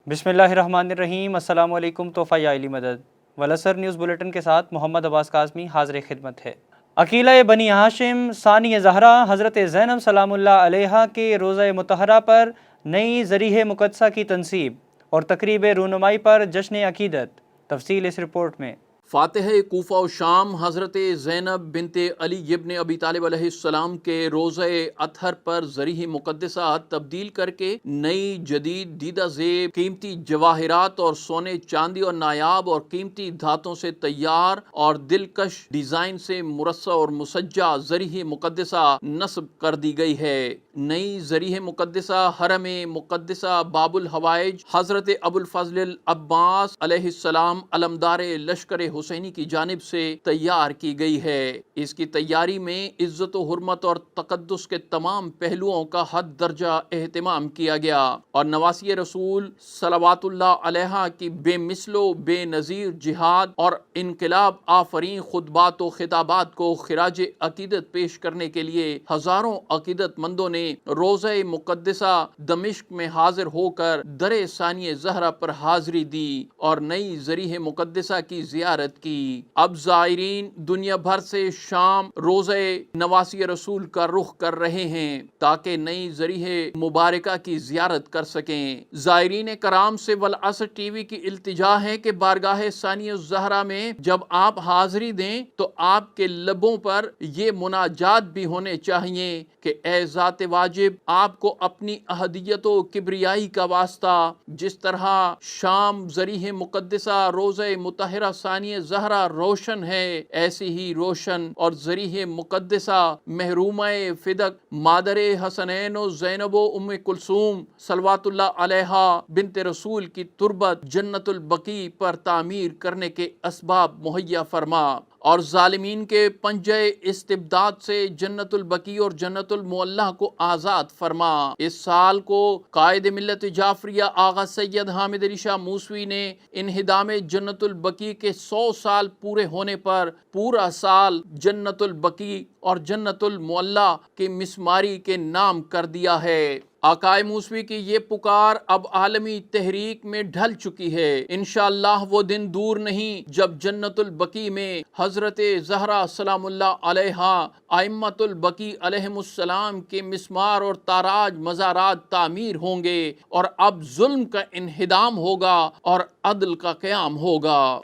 بسم اللہ الرحمن الرحیم۔ السلام علیکم۔ تحفہ یا علی مدد ولسر نیوز بلیٹن کے ساتھ محمد عباس کاظمی حاضر خدمت ہے۔ عقیلہ بنی ہاشم ثانی زہرا حضرت زینب سلام اللہ علیہا کے روزہ مطہرہ پر نئی ذریح مقدسہ کی تنصیب اور تقریب رونمائی پر جشن عقیدت۔ تفصیل اس رپورٹ میں۔ فاتح کوفہ و شام حضرت زینب بنت علی ابن ابی طالب علیہ السلام کے روزہ اطہر پر ذریح مقدسہ تبدیل کر کے نئی جدید دیدہ زیب قیمتی جواہرات اور سونے چاندی اور نایاب اور قیمتی دھاتوں سے تیار اور دلکش ڈیزائن سے مرصع اور مسجع ذریح مقدسہ نصب کر دی گئی ہے۔ نئی ذریح مقدسہ حرم مقدسہ باب الحوائج حضرت ابو الفضل العباس علیہ السلام علمدار لشکر حسینی کی جانب سے تیار کی گئی ہے۔ اس کی تیاری میں عزت و حرمت اور تقدس کے تمام پہلوؤں کا حد درجہ اہتمام کیا گیا اور نواسی رسول صلوات اللہ علیہ کی بے مثل و بے نظیر جہاد اور انقلاب آفرین خطبات و خطابات کو خراج عقیدت پیش کرنے کے لیے ہزاروں عقیدت مندوں نے روزہ مقدسہ دمشق میں حاضر ہو کر در ثانی زہرا پر حاضری دی اور نئی ذریح مقدسہ کی زیارت کی۔ اب زائرین دنیا بھر سے شام روزہ نواسی رسول کا رخ کر رہے ہیں تاکہ نئی ذریح مبارکہ کی زیارت کر سکیں۔ زائرین کرام سے والعصر ٹی وی کی التجا ہے کہ بارگاہ ثانی الزہرا میں جب آپ حاضری دیں تو آپ کے لبوں پر یہ مناجات بھی ہونے چاہیے کہ اے ذات واجب، آپ کو اپنی احدیت و کبریائی کا واسطہ جس طرح شام ذریح مقدسہ روزہ مطہرہ ثانی زہرا روشن ہے، ایسی ہی روشن اور ذریح مقدسہ محرومہ فدق مادر حسنین و زینب و ام کلثوم صلوات اللہ علیہا بنت رسول کی تربت جنت البقیع پر تعمیر کرنے کے اسباب مہیا فرما اور ظالمین کے پنجہ استبداد سے جنت البقیع اور جنت المعلیٰ کو آزاد فرما۔ اس سال کو قائد ملت جعفریہ آغا سید حامد علی شاہ موسوی نے انہدام جنت البقیع کے 100 سال پورے ہونے پر پورا سال جنت البقیع اور جنت المعلیٰ کے مسماری کے نام کر دیا ہے۔ آقائے موسوی کی یہ پکار اب عالمی تحریک میں ڈھل چکی ہے۔ انشاءاللہ وہ دن دور نہیں جب جنت البقیع میں حضرت زہرا سلام اللہ علیہا ائمۃ البقیع علیہم السلام کے مسمار اور تاراج مزارات تعمیر ہوں گے اور اب ظلم کا انہدام ہوگا اور عدل کا قیام ہوگا۔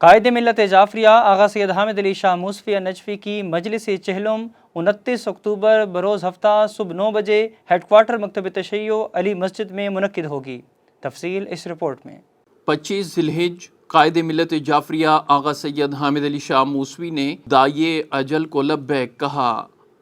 قائد ملت جعفریہ آغا سید حامد علی شاہ موسوی نجفی کی مجلس چہلم 29 اکتوبر بروز ہفتہ صبح 9 بجے ہیڈ کوارٹر مکتب تشیع علی مسجد میں منعقد ہوگی۔ تفصیل اس رپورٹ میں۔ 25 ذی الحجہ قائد ملت جعفریہ آغا سید حامد علی شاہ موسوی نے داعیے اجل کو لبیک کہا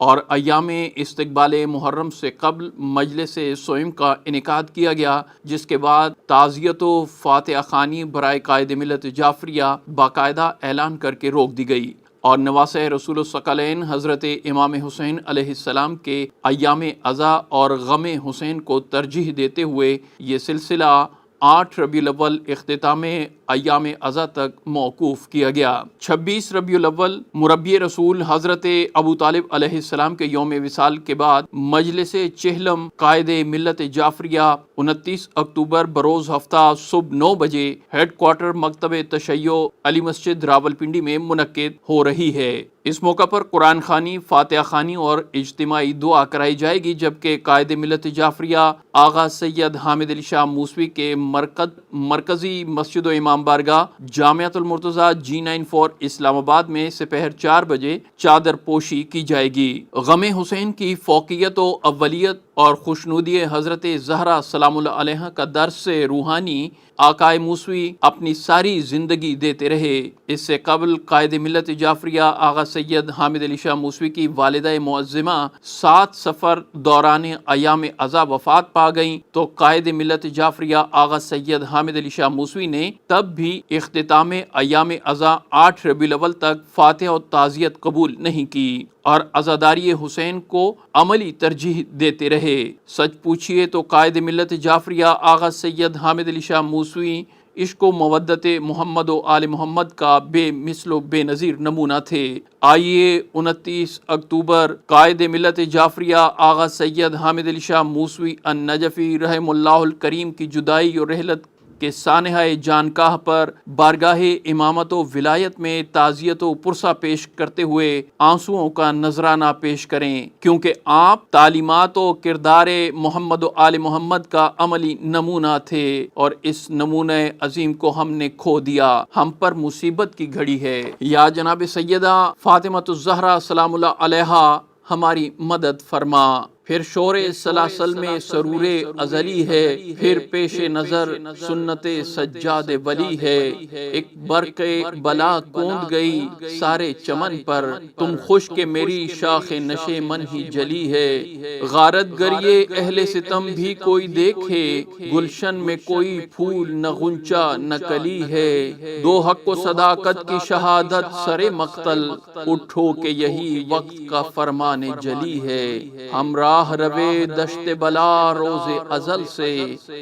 اور ایام استقبال محرم سے قبل مجلس سوئم کا انعقاد کیا گیا، جس کے بعد تعزیت و فاتحہ خوانی برائے قائد ملت جعفریہ باقاعدہ اعلان کر کے روک دی گئی اور نواسہ رسول الثقلین حضرت امام حسین علیہ السلام کے ایام عزا اور غم حسین کو ترجیح دیتے ہوئے یہ سلسلہ 8 ربیع الاول اختتام ایام عزا تک موقوف کیا گیا۔ 26 ربیع الاول مربی رسول حضرت ابو طالب علیہ السلام کے یوم وصال کے بعد مجلس چہلم قائد ملت جعفریہ 29 اکتوبر بروز ہفتہ صبح 9 بجے ہیڈ کوارٹر مکتب تشیع علی مسجد راولپنڈی میں منعقد ہو رہی ہے۔ اس موقع پر قرآن خوانی، فاتحہ خوانی اور اجتماعی دعا کرائی جائے گی، جبکہ قائد ملت جعفریہ آغا سید حامد علی شاہ موسوی کے مرکزی مسجد و امام بارگاہ جامعۃ المرتضیٰ G94 اسلام آباد میں سپہر 4 بجے چادر پوشی کی جائے گی۔ غم حسین کی فوقیت و اولیت اور خوشنودی حضرت زہرا سلام اللہ علیہ کا درس روحانی آقائے موسوی اپنی ساری زندگی دیتے رہے۔ اس سے قبل قائد ملت جعفریہ آغا سید حامد علی شاہ موسوی کی والدہ معظمہ 7 سفر دوران ایام عزا وفات پا گئیں تو قائد ملت جعفریہ آغا سید حامد علی شاہ موسوی نے تب بھی اختتام ایام عزا 8 ربیع الاول تک فاتحہ و تعزیت قبول نہیں کی اور عزاداری حسین کو عملی ترجیح دیتے رہے۔ سچ پوچھئے تو قائد ملت جعفریہ آغا سید حامد علی شاہ موسوی عشق و مودت محمد و آل محمد کا بے مثل و بے نظیر نمونہ تھے۔ آئیے 29 اکتوبر قائد ملت جعفریہ آغا سید حامد علی شاہ موسوی النجفی رحم اللہ الکریم کی جدائی اور رحلت کہ سانحہ جانکاہ پر بارگاہ امامت و ولایت میں تعزیت و پرسہ پیش کرتے ہوئے آنسوؤں کا نذرانہ پیش کریں، کیونکہ آپ تعلیمات و کردار محمد و آل محمد کا عملی نمونہ تھے، اور اس نمونہ عظیم کو ہم نے کھو دیا۔ ہم پر مصیبت کی گھڑی ہے، یا جناب سیدہ فاطمۃ الزہرا سلام اللہ علیہا ہماری مدد فرما۔ پھر شور سلاسل میں سرور ازلی ہے، پھر پیش نظر سنت سجاد ولی ہے۔ ایک برق بلا کوند گئی سارے چمن پر، تم خوش کہ میری شاخ نشے من ہی جلی ہے۔ غارت گر یہ اہل ستم بھی کوئی دیکھے، گلشن میں کوئی پھول نہ غنچہ نہ کلی ہے۔ دو حق و صداقت کی شہادت سر مقتل، اٹھو کہ یہی وقت کا فرمان جلی ہے۔ ہم راہ روے دشت بلا روز ازل سے،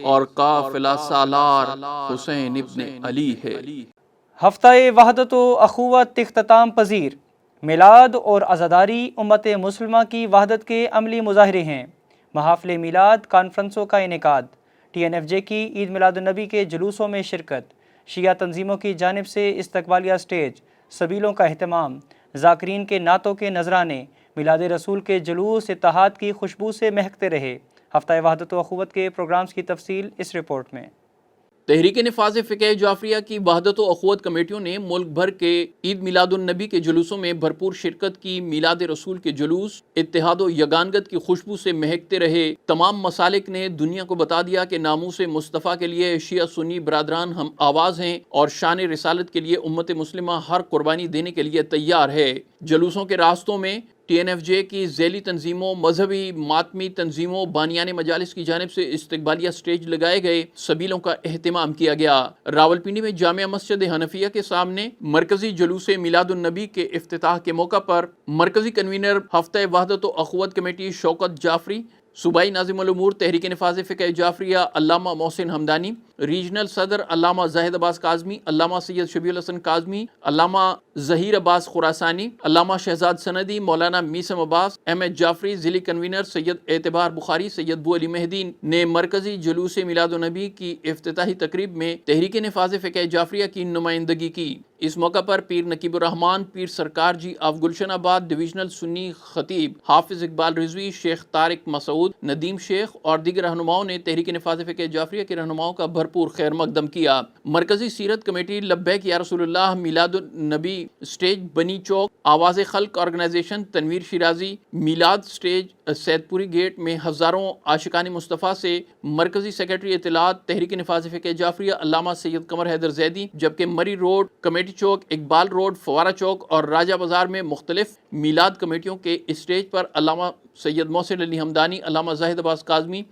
اور قافلہ سالار حسین ابن علی ہے۔ ہفتہ وحدت و اخوت اختتام پذیر، میلاد اور عزاداری امت مسلمہ کی وحدت کے عملی مظاہرے ہیں۔ محافل میلاد کانفرنسوں کا انعقاد، ٹی این ایف جے کی عید میلاد النبی کے جلوسوں میں شرکت، شیعہ تنظیموں کی جانب سے استقبالیہ سٹیج، سبیلوں کا اہتمام، ذاکرین کے نعتوں کے نذرانے، میلاد رسول کے جلوس اتحاد کی خوشبو سے مہکتے رہے۔ ہفتہ وحدت و اخوت کے پروگرامز کی تفصیل اس رپورٹ میں۔ تحریک نفاذ فقہ جعفریہ کی وحدت و اخوت کمیٹیوں نے ملک بھر کے عید میلاد النبی کے جلوسوں میں بھرپور شرکت کی۔ میلاد رسول کے جلوس اتحاد و یگانگت کی خوشبو سے مہکتے رہے۔ تمام مسالک نے دنیا کو بتا دیا کہ ناموس مصطفیٰ کے لیے شیعہ سنی برادران ہم آواز ہیں، اور شان رسالت کے لیے امت مسلمہ ہر قربانی دینے کے لیے تیار ہے۔ جلوسوں کے راستوں میں ٹی این ایف جے کی ذیلی تنظیموں، مذہبی ماتمی تنظیموں، بانیان مجالس کی جانب سے استقبالیہ سٹیج لگائے گئے، سبیلوں کا اہتمام کیا گیا۔ راولپنڈی میں جامع مسجد حنفیہ کے سامنے مرکزی جلوس میلاد النبی کے افتتاح کے موقع پر مرکزی کنوینر ہفتہ وحدت و اخوت کمیٹی شوکت جعفری، صوبائی ناظم الامور تحریک نفاذ فقہ جعفریہ علامہ محسن حمدانی، ریجنل صدر علامہ زاہد عباس کاظمی، علامہ سید شبیع الحسن کاظمی، علامہ ظہیر عباس خراسانی، علامہ شہزاد سندی، مولانا میسم عباس، ایم ایچ جعفری، ضلعی کنوینر سید اعتبار بخاری، سید بو علی مہدی نے مرکزی جلوس میلاد النبی کی افتتاحی تقریب میں تحریک نفاذ فقہ جعفریہ کی نمائندگی کی۔ اس موقع پر پیر نقیب الرحمان پیر سرکار جی آف گلشن آباد، ڈویژنل سنی خطیب حافظ اقبال رضوی، شیخ طارق مسعود، ندیم شیخ اور دیگر رہنماؤں نے تحریک نفاذ فقہ جعفریہ کے رہنماؤں کا بھرپور خیر مقدم کیا۔ مرکزی سیرت کمیٹی لبیک یا رسول اللہ میلاد النبی سٹیج بنی چوک، آواز خلق آرگنائزیشن تنویر شیرازی، میلاد سٹیج سید پوری گیٹ میں ہزاروں عاشقان مصطفیٰ سے مرکزی سیکرٹری اطلاعات تحریک نفاذ فقہ جعفریہ علامہ سید قمر حیدر زیدی، جبکہ مری روڈ کمیٹی چوک، اقبال روڈ، فوارہ چوک اور راجہ بازار میں مختلف میلاد کمیٹیوں کے اسٹیج پر علامہ سید محسن علی حمدانی، علامہ زاہد عباس کاظمی،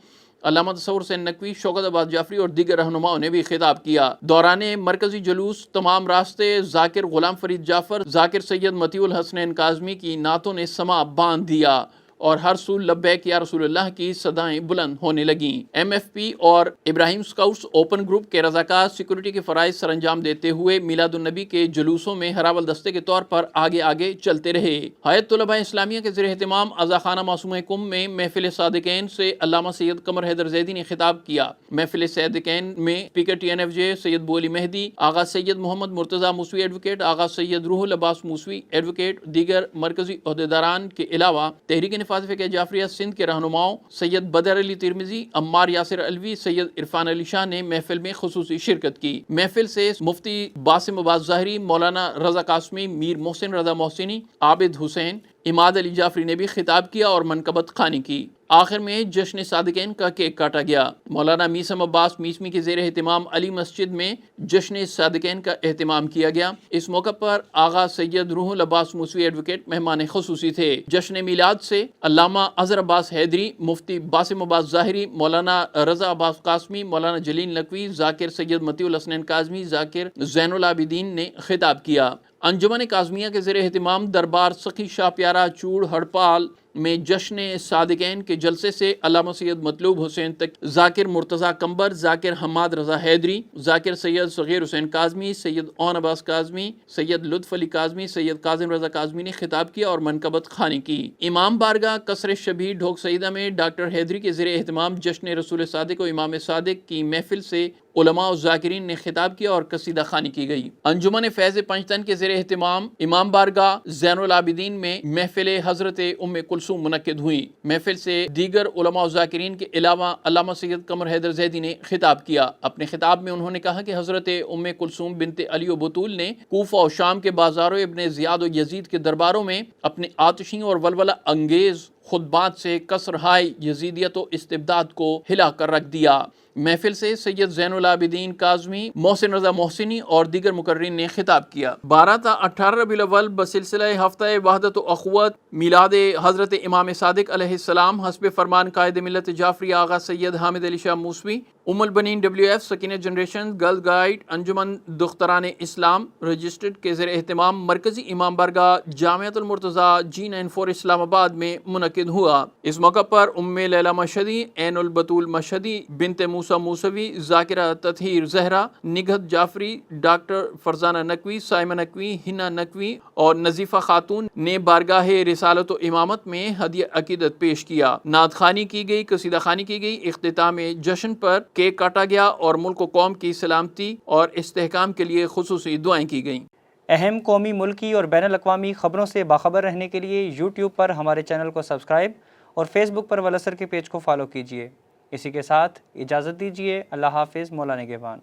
علامہ تصور حسین نقوی، شوکت عباس جعفری اور دیگر رہنماؤں نے بھی خطاب کیا۔ دوران مرکزی جلوس تمام راستے ذاکر غلام فرید جعفر، ذاکر سید مطیع الحسنین کاظمی کی نعتوں نے سما باندھ دیا، اور ہر سو لبیک یا رسول اللہ کی صدائیں بلند ہونے لگیں۔ ایم ایف پی اور ابراہیم سکاؤٹس اوپن گروپ کے رضاکار سیکورٹی کے فرائض سر انجام دیتے ہوئے میلاد النبی کے جلوسوں میں ہراول دستے کے طور پر آگے چلتے رہے۔ ہیئت طلباء اسلامیہ کے زیر اہتمام عزاخانہ معصومہ کم میں محفل صادقین سے علامہ سید قمر حیدر زیدی نے خطاب کیا۔ محفل صادقین میں اسپیکر ٹی این ایف جے سید بو علی مہدی، آغا سید محمد مرتضیٰ موسوی ایڈوکیٹ، آغا سید روح العباس موسوی ایڈوکیٹ، دیگر مرکزی عہدیداران کے علاوہ تحریک نفاذ فقہ جعفریہ سندھ کے رہنماؤں سید بدر علی ترمذی، عمار یاسر الوی، سید عرفان علی شاہ نے محفل میں خصوصی شرکت کی۔ محفل سے مفتی باسم عباس ظاہری، مولانا رضا قاسمی، میر محسن رضا محسنی، عابد حسین، اماد علی جعفری نے بھی خطاب کیا اور منقبت خوانی کی۔ آخر میں جشن صادقین کا کیک کاٹا گیا۔ مولانا میسم عباس میسمی کے زیر اہتمام علی مسجد میں جشن صادقین کا اہتمام کیا گیا۔ اس موقع پر آغا سید روح العباس موسوی ایڈوکیٹ مہمان خصوصی تھے۔ جشن میلاد سے علامہ اظہر عباس حیدری، مفتی باسم عباس ظاہری، مولانا رضا عباس قاسمی، مولانا جلیل نقوی، ذاکر سید مطیع الحسنین کاظمی، ذاکر زین العابدین نے خطاب کیا۔ انجمن کاظمیہ کے زیر اہتمام دربار سخی شاہ پیارا چوڑ ہڑپال میں جشن صادقین کے جلسے سے علامہ سید مطلوب حسین تک، ذاکر مرتضیٰ کمبر، ذاکر حماد رضا حیدری، ذاکر سید صغیر حسین کاظمی، سید اون عباس کاظمی، سید لطف علی کاظمی، سید کاظم رضا کاظمی نے خطاب کیا اور منقبت خوانی کی۔ امام بارگاہ قصر شبیر ڈھوک سعیدہ میں ڈاکٹر حیدری کے زیر اہتمام جشن رسول صادق و امام صادق کی محفل سے علماء و ذاکرین نے خطاب کیا اور قصیدہ خوانی کی گئی۔ انجمن فیض پنجتن کے زیر اہتمام امام بارگاہ زین العابدین میں محفل حضرت ام کلثوم منعقد ہوئی۔ محفل سے دیگر علماء و ذاکرین کے علاوہ علامہ سید قمر حیدر زیدی نے خطاب کیا۔ اپنے خطاب میں انہوں نے کہا کہ حضرت ام کلثوم بنت علی و بطول نے کوفہ و شام کے بازاروں ابن زیاد و یزید کے درباروں میں اپنے آتشی اور ولولہ انگیز خطبات سے کسرہائے یزیدیت و استبداد کو ہلا کر رکھ دیا۔ محفل سے سید زین العابدین کاظمی، محسن رضا محسنی اور دیگر مقررین نے خطاب کیا۔ 12 تا 18 ربیع الاول بسلسلہ ہفتہ وحدت و اخوت میلاد حضرت امام صادق علیہ السلام حسب فرمان قائد ملت جعفری آغا سید Hamid Ali Shah Moosavi, Umm al-Baneen WF Sakina generation girl guide Anjuman Dukhtaran Islam registered کے زیر اہتمام مرکزی امام بارگاہ جامعۃ المرتضیٰ G94 اسلام آباد میں منعقد ہوا۔ اس موقع پر ام لیلہ مشہدی، عین البطول مشہدی، بنت موسیٰ موسوی، ذاکرہ تطہیر زہرا، نگہت جعفری، ڈاکٹر فرزانہ نقوی، سائمہ نقوی، ہنا نقوی اور نظیفہ خاتون نے بارگاہ رسالت و امامت میں ہدیہ عقیدت پیش کیا۔ نعت خوانی کی گئی، قصیدہ خوانی کی گئی۔ اختتام جشن پر کیک کاٹا گیا اور ملک و قوم کی سلامتی اور استحکام کے لیے خصوصی دعائیں کی گئیں۔ اہم قومی، ملکی اور بین الاقوامی خبروں سے باخبر رہنے کے لیے یوٹیوب پر ہمارے چینل کو سبسکرائب اور فیس بک پر ولسر کے پیج کو فالو کیجیے۔ اسی کے ساتھ اجازت دیجیے۔ اللہ حافظ۔ مولا نگہبان۔